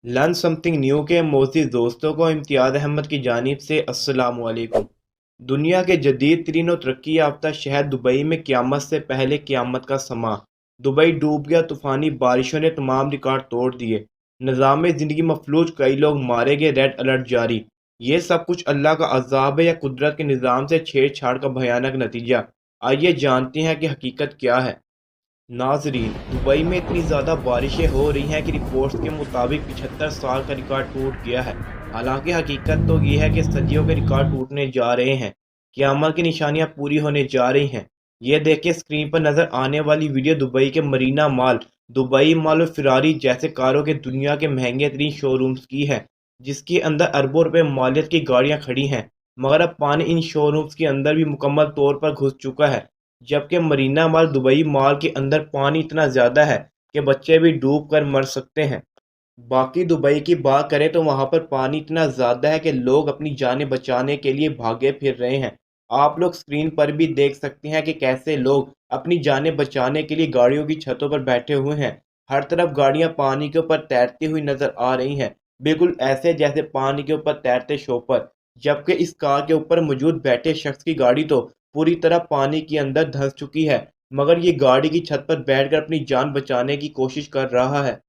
Learn something new के मोअज़्ज़िज़ दोस्तों को इम्तियाज़ अहमद की जानिब से अस्सलामु अलैकुम। दुनिया के जदीद तरीन और तरक्की याफ्ता शहर दुबई में क़यामत से पहले क़यामत का समा। दुबई डूब गया, तूफ़ानी बारिशों ने तमाम रिकॉर्ड तोड़ दिए। निज़ाम ज़िंदगी मफलूज, कई लोग मारे गए, रेड अलर्ट जारी। ये सब कुछ अल्लाह का अज़ाब है या कुदरत के निज़ाम से छेड़छाड़ का भयानक नतीजा? आइए जानते हैं कि हकीकत क्या है। नाजरीन, दुबई में इतनी ज़्यादा बारिशें हो रही हैं कि रिपोर्ट्स के मुताबिक 75 साल का रिकॉर्ड टूट गया है। हालांकि हकीकत तो ये है कि सदियों के रिकॉर्ड टूटने जा रहे हैं। क़यामत की निशानियां पूरी होने जा रही हैं। ये देखिए, स्क्रीन पर नज़र आने वाली वीडियो दुबई के मरीना मॉल, दुबई मॉल और फरारी जैसे कारों के दुनिया के महंगे तरीन शोरूम्स की है, जिसके अंदर अरबों रुपए मालियत की गाड़ियां खड़ी हैं। मगर अब पानी इन शोरूम्स के अंदर भी मुकम्मल तौर पर घुस चुका है, जबकि मरीना मॉल दुबई मॉल के अंदर पानी इतना ज़्यादा है कि बच्चे भी डूब कर मर सकते हैं। बाकी दुबई की बात करें तो वहाँ पर पानी इतना ज़्यादा है कि लोग अपनी जानें बचाने के लिए भागे फिर रहे हैं। आप लोग स्क्रीन पर भी देख सकते हैं कि कैसे लोग अपनी जानें बचाने के लिए गाड़ियों की छतों पर बैठे हुए हैं। हर तरफ गाड़ियाँ पानी के ऊपर तैरती हुई नज़र आ रही हैं, बिल्कुल ऐसे जैसे पानी के ऊपर तैरते शॉपर। जबकि इस कार के ऊपर मौजूद बैठे शख्स की गाड़ी तो पूरी तरह पानी के अंदर धंस चुकी है, मगर ये गाड़ी की छत पर बैठकर अपनी जान बचाने की कोशिश कर रहा है।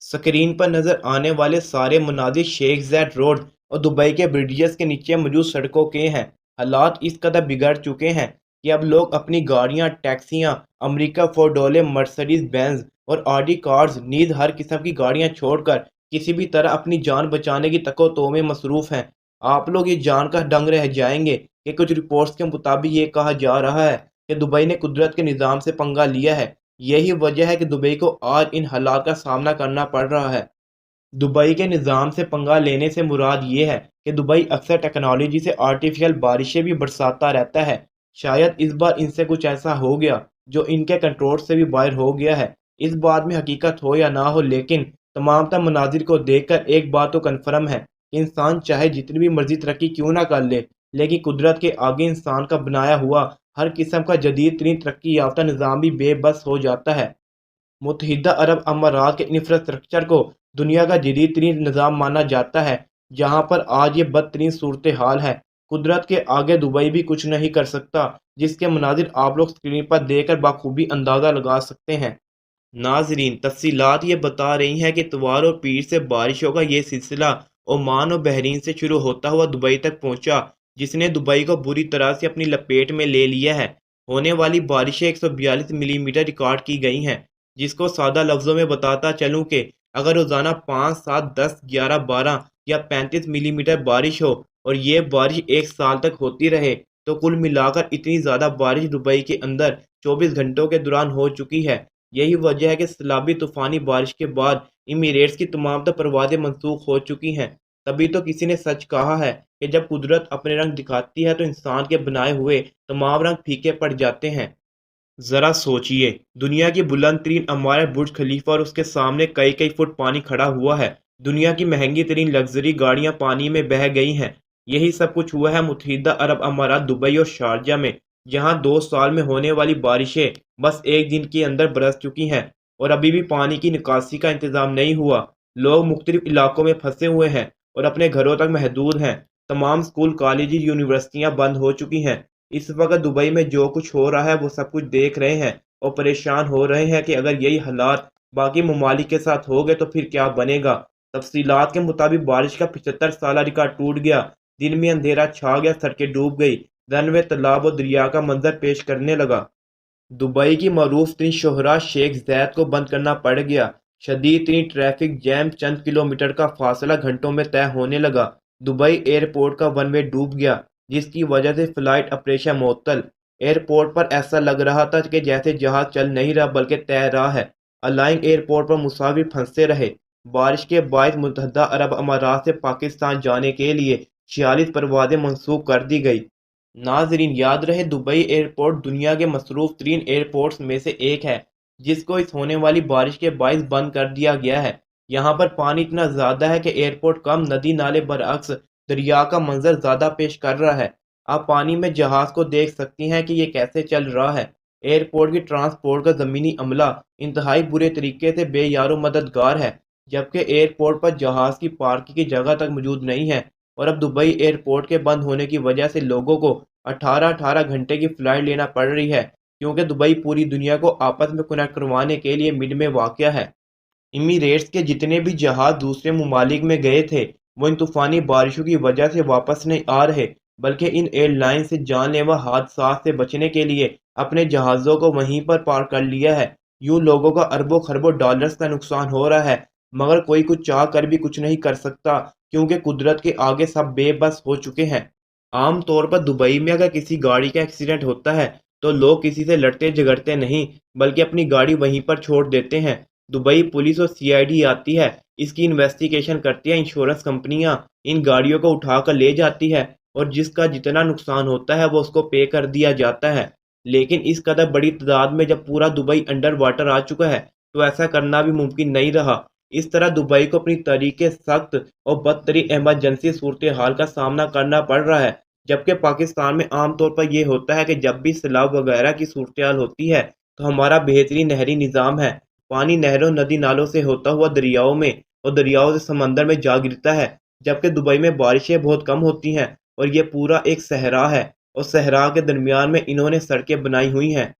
स्क्रीन पर नज़र आने वाले सारे मनाजिर शेख ज़ैद रोड और दुबई के ब्रिजेस के नीचे मौजूद सड़कों के हैं। हालात इस कदर बिगड़ चुके हैं कि अब लोग अपनी गाड़ियां, टैक्सियां, अमेरिका फोर्डोले, मर्सिडीज बेंज और ऑडी कार्स, नीज हर किस्म की गाड़ियां छोड़कर किसी भी तरह अपनी जान बचाने की तको-तो में मसरूफ़ हैं। आप लोग ये जानकर दंग रह जाएंगे कि कुछ रिपोर्ट्स के मुताबिक ये कहा जा रहा है कि दुबई ने कुदरत के निज़ाम से पंगा लिया है। यही वजह है कि दुबई को आज इन हालात का सामना करना पड़ रहा है। दुबई के निज़ाम से पंगा लेने से मुराद ये है कि दुबई अक्सर टेक्नोलॉजी से आर्टिफिशियल बारिशें भी बरसाता रहता है। शायद इस बार इनसे कुछ ऐसा हो गया जो इनके कंट्रोल से भी बाहर हो गया है। इस बात में हकीकत हो या ना हो, लेकिन तमाम तर मनाजिर को देखकर एक बात तो कन्फर्म है कि इंसान चाहे जितनी भी मर्जी तरक्की क्यों ना कर ले, लेकिन कुदरत के आगे इंसान का बनाया हुआ हर किस्म का जदीद तरीन तरक्की याफ्ता निज़ाम भी बेबस हो जाता है। मुत्तहिदा अरब अमारात के इंफ्रास्ट्रक्चर को दुनिया का जदीद तरीन निज़ाम माना जाता है, जहाँ पर आज ये बदतरीन सूरत हाल है। कुदरत के आगे दुबई भी कुछ नहीं कर सकता, जिसके मनाजिर आप लोग स्क्रीन पर देखकर बाखूबी अंदाज़ा लगा सकते हैं। नाजरीन, तफसीलात ये बता रही हैं कि इतवार और पीर से बारिशों का ये सिलसिला ओमान और बहरीन से शुरू होता हुआ दुबई तक पहुंचा, जिसने दुबई को बुरी तरह से अपनी लपेट में ले लिया है। होने वाली बारिशें 142 मिलीमीटर रिकॉर्ड की गई हैं, जिसको सादा लफ्ज़ों में बताता चलूँ कि अगर रोज़ाना 5, 7, 10, 11, 12 या 35 मिलीमीटर बारिश हो और ये बारिश एक साल तक होती रहे, तो कुल मिलाकर इतनी ज़्यादा बारिश दुबई के अंदर 24 घंटों के दौरान हो चुकी है। यही वजह है कि सैलाबी तूफ़ानी बारिश के बाद इमिरेट्स की तमाम तर परवाज़ें मनसूख हो चुकी हैं। तभी तो किसी ने सच कहा है कि जब कुदरत अपने रंग दिखाती है तो इंसान के बनाए हुए तमाम रंग फीके पड़ जाते हैं। ज़रा सोचिए, दुनिया की बुलंद तरीन इमारत बुर्ज खलीफा और उसके सामने कई कई फुट पानी खड़ा हुआ है। दुनिया की महंगी तरीन लग्जरी गाड़ियां पानी में बह गई हैं। यही सब कुछ हुआ है मुत्तहिदा अरब अमारात दुबई और शारजा में, जहां 2 साल में होने वाली बारिशें बस एक दिन के अंदर बरस चुकी हैं और अभी भी पानी की निकासी का इंतज़ाम नहीं हुआ। लोग मुख्तलिफ इलाकों में फंसे हुए हैं और अपने घरों तक महदूद हैं। तमाम स्कूल, कॉलेज, यूनिवर्सिटियां बंद हो चुकी हैं। इस वक्त दुबई में जो कुछ हो रहा है वो सब कुछ देख रहे हैं और परेशान हो रहे हैं कि अगर यही हालात बाकी ममालिक के साथ हो गए तो फिर क्या बनेगा। तफसीलात के मुताबिक बारिश का 75 साल रिकॉर्ड टूट गया। दिन में अंधेरा छा गया, सड़कें डूब गई, रनवे तालाब और दरिया का मंजर पेश करने लगा। दुबई की मरूफ तरीन शोहरा शेख ज़ैद को बंद करना पड़ गया। शदीद तरीन ट्रैफिक जैम, चंद किलोमीटर का फासला घंटों में तय होने लगा। दुबई एयरपोर्ट का वन वे डूब गया, जिसकी वजह से फ़्लाइट ऑपरेशन मुअत्तल। एयरपोर्ट पर ऐसा लग रहा था कि जैसे जहाज़ चल नहीं रहा बल्कि तैर रहा है। अलाइन एयरपोर्ट पर मुसाफिर फंसे रहे। बारिश के बायस मुत्तहदा अरब अमारात से पाकिस्तान जाने के लिए 46 परवाज़ें मनसूख कर दी गई। नाजरीन, याद रहे, दुबई एयरपोर्ट दुनिया के मसरूफ़ तरीन एयरपोर्ट्स में से एक है, जिसको इस होने वाली बारिश के बायस बंद कर दिया गया है। यहाँ पर पानी इतना ज़्यादा है कि एयरपोर्ट कम, नदी नाले बरअक्स दरिया का मंजर ज़्यादा पेश कर रहा है। आप पानी में जहाज़ को देख सकती हैं कि ये कैसे चल रहा है। एयरपोर्ट की ट्रांसपोर्ट का ज़मीनी अमला इंतहाई बुरे तरीके से बेयारो मददगार है। जबकि एयरपोर्ट पर जहाज़ की पार्किंग की जगह तक मौजूद नहीं है। और अब दुबई एयरपोर्ट के बंद होने की वजह से लोगों को 18-18 घंटे की फ़्लाइट लेना पड़ रही है, क्योंकि दुबई पूरी दुनिया को आपस में कनेक्ट करवाने के लिए मिड में वाक़या है। इमिरेट्स के जितने भी जहाज़ दूसरे ममालिक में गए थे, वो इन तूफ़ानी बारिशों की वजह से वापस नहीं आ रहे, बल्कि इन एयरलाइंस से जानलेवा हादसात से बचने के लिए अपने जहाज़ों को वहीं पर पार्क कर लिया है। यूँ लोगों का अरबों खरबों डॉलर्स का नुकसान हो रहा है, मगर कोई कुछ चाह कर भी कुछ नहीं कर सकता, क्योंकि कुदरत के आगे सब बेबस हो चुके हैं। आम तौर पर दुबई में अगर किसी गाड़ी का एक्सीडेंट होता है, तो लोग किसी से लड़ते झगड़ते नहीं, बल्कि अपनी गाड़ी वहीं पर छोड़ देते हैं। दुबई पुलिस और सीआईडी आती है, इसकी इन्वेस्टिगेशन करती है, इंश्योरेंस कंपनियां इन गाड़ियों को उठाकर ले जाती है और जिसका जितना नुकसान होता है वो उसको पे कर दिया जाता है। लेकिन इस कदर बड़ी तादाद में जब पूरा दुबई अंडर वाटर आ चुका है, तो ऐसा करना भी मुमकिन नहीं रहा। इस तरह दुबई को अपनी तरीके सख्त और बदतरीन इमरजेंसी सूरत हाल का सामना करना पड़ रहा है। जबकि पाकिस्तान में आमतौर पर यह होता है कि जब भी सैलाब वगैरह की सूरत हाल होती है, तो हमारा बेहतरीन नहरी निज़ाम है। पानी नहरों नदी नालों से होता हुआ दरियाओं में और दरियाओं से समंदर में जा गिरता है। जबकि दुबई में बारिशें बहुत कम होती हैं और ये पूरा एक सहरा है, और सहरा के दरमियान में इन्होंने सड़कें बनाई हुई हैं।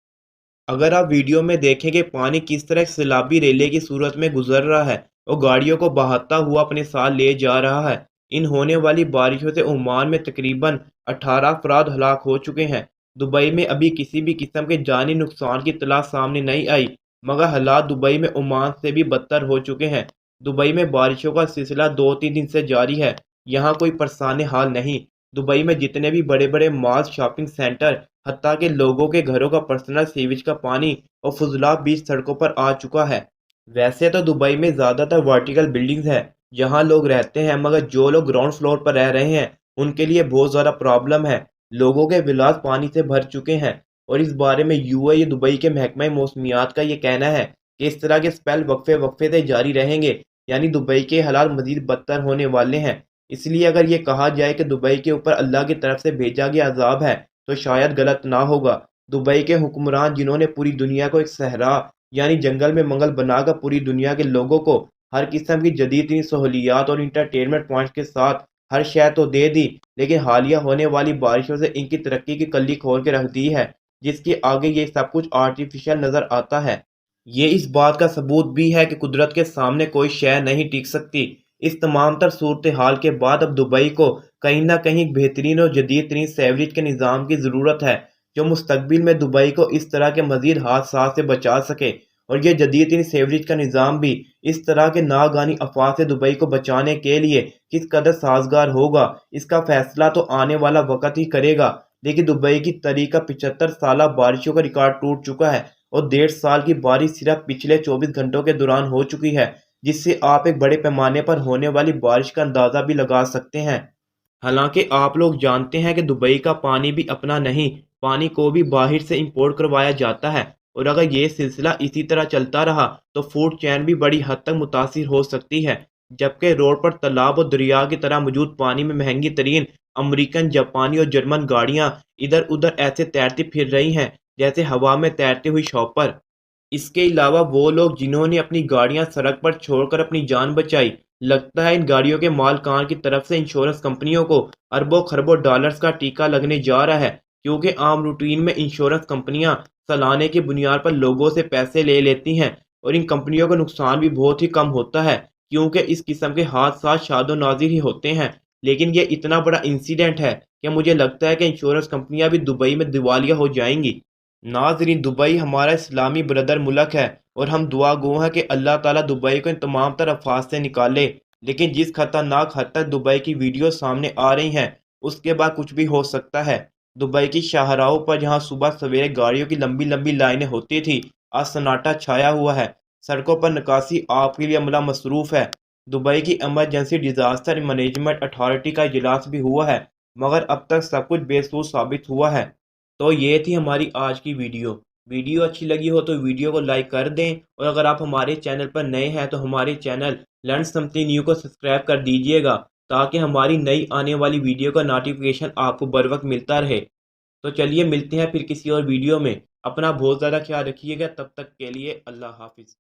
अगर आप वीडियो में देखें कि पानी किस तरह सैलाबी रेले की सूरत में गुजर रहा है और गाड़ियों को बहाता हुआ अपने साथ ले जा रहा है। इन होने वाली बारिशों से ओमान में तकरीबन 18 अफराद हलाक हो चुके हैं। दुबई में अभी किसी भी किस्म के जानी नुकसान की इत्तला सामने नहीं आई, मगर हालात दुबई में ओमान से भी बदतर हो चुके हैं। दुबई में बारिशों का सिलसिला 2-3 दिन से जारी है। यहाँ कोई परेशान हाल नहीं। दुबई में जितने भी बड़े बड़े मॉल, शॉपिंग सेंटर, हत्ता कि लोगों के घरों का पर्सनल सीवेज का पानी और फुजलाब बीच सड़कों पर आ चुका है। वैसे तो दुबई में ज़्यादातर वर्टिकल बिल्डिंग्स हैं, जहां लोग रहते हैं, मगर जो लोग ग्राउंड फ्लोर पर रह रहे हैं, उनके लिए बहुत ज़्यादा प्रॉब्लम है। लोगों के विलास पानी से भर चुके हैं, और इस बारे में यूएई दुबई के महकमा मौसमियात का ये कहना है कि इस तरह के स्पेल वक्फे वक्फे से जारी रहेंगे, यानी दुबई के हालात मज़ीद बदतर होने वाले हैं। इसलिए अगर ये कहा जाए कि दुबई के ऊपर अल्लाह की तरफ से भेजा गया अजाब है, तो शायद गलत ना होगा। दुबई के हुक्मरान, जिन्होंने पूरी दुनिया को एक सहरा यानी जंगल में मंगल बनाकर पूरी दुनिया के लोगों को हर किस्म की जदीद सहूलियात और इंटरटेनमेंट पॉइंट्स के साथ हर शय तो दे दी, लेकिन हालिया होने वाली बारिशों से इनकी तरक्की की कल्ली खोल के रख दी है, जिसके आगे ये सब कुछ आर्टिफिशियल नज़र आता है। ये इस बात का सबूत भी है कि कुदरत के सामने कोई शय नहीं टिक सकती। इस तमाम तर सूरत हाल के बाद अब दुबई को कहीं ना कहीं बेहतरीन और जदीद तरीन सेवरेज के निज़ाम की ज़रूरत है, जो मुस्तकबिल में दुबई को इस तरह के मज़ीद हादसा से बचा सके। और यह जदीद तरीन सेवरेज का निज़ाम भी इस तरह के नागानी अफवाह से दुबई को बचाने के लिए किस कदर साजगार होगा, इसका फैसला तो आने वाला वक्त ही करेगा। लेकिन दुबई की तरीका 75 साल बारिशों का रिकॉर्ड टूट चुका है, और 1.5 साल की बारिश सिर्फ पिछले 24 घंटों के दौरान हो चुकी है, जिससे आप एक बड़े पैमाने पर होने वाली बारिश का अंदाज़ा भी लगा सकते हैं। हालांकि आप लोग जानते हैं कि दुबई का पानी भी अपना नहीं, पानी को भी बाहर से इंपोर्ट करवाया जाता है, और अगर ये सिलसिला इसी तरह चलता रहा तो फूड चैन भी बड़ी हद तक मुतासिर हो सकती है। जबकि रोड पर तालाब और दरिया की तरह मौजूद पानी में महंगी तरीन अमरीकन, जापानी और जर्मन गाड़ियां इधर उधर ऐसे तैरती फिर रही हैं जैसे हवा में तैरती हुई शॉपर। इसके अलावा वो लोग जिन्होंने अपनी गाड़ियां सड़क पर छोड़कर अपनी जान बचाई, लगता है इन गाड़ियों के मालकान की तरफ से इंश्योरेंस कंपनियों को अरबों खरबों डॉलर्स का टीका लगने जा रहा है, क्योंकि आम रूटीन में इंश्योरेंस कंपनियां सालाने की बुनियाद पर लोगों से पैसे ले लेती हैं, और इन कंपनियों का नुकसान भी बहुत ही कम होता है, क्योंकि इस किस्म के हादसा शादो नाजिर ही होते हैं। लेकिन ये इतना बड़ा इंसिडेंट है कि मुझे लगता है कि इंश्योरेंस कंपनियां भी दुबई में दिवालिया हो जाएंगी। नाज़रीन, दुबई हमारा इस्लामी ब्रदर मुल्क है, और हम दुआ गो हैं कि अल्लाह ताला दुबई को इन तमाम तर अल्फाज से निकाले। लेकिन जिस खतरनाक हद तक दुबई की वीडियो सामने आ रही हैं, उसके बाद कुछ भी हो सकता है। दुबई की शाहराहों पर जहां सुबह सवेरे गाड़ियों की लंबी लंबी लाइनें होती थी, आज सन्नाटा छाया हुआ है। सड़कों पर निकासी आप के लिए अमला मसरूफ़ है। दुबई की इमरजेंसी डिज़ास्टर मैनेजमेंट अथॉरिटी का इजलास भी हुआ है, मगर अब तक सब कुछ बेसूर साबित हुआ है। तो ये थी हमारी आज की वीडियो। वीडियो अच्छी लगी हो तो वीडियो को लाइक कर दें, और अगर आप हमारे चैनल पर नए हैं तो हमारे चैनल लर्न समथिंग न्यू को सब्सक्राइब कर दीजिएगा, ताकि हमारी नई आने वाली वीडियो का नोटिफिकेशन आपको बर वक्त मिलता रहे। तो चलिए मिलते हैं फिर किसी और वीडियो में। अपना बहुत ज़्यादा ख्याल रखिएगा। तब तक के लिए अल्लाह हाफिज़।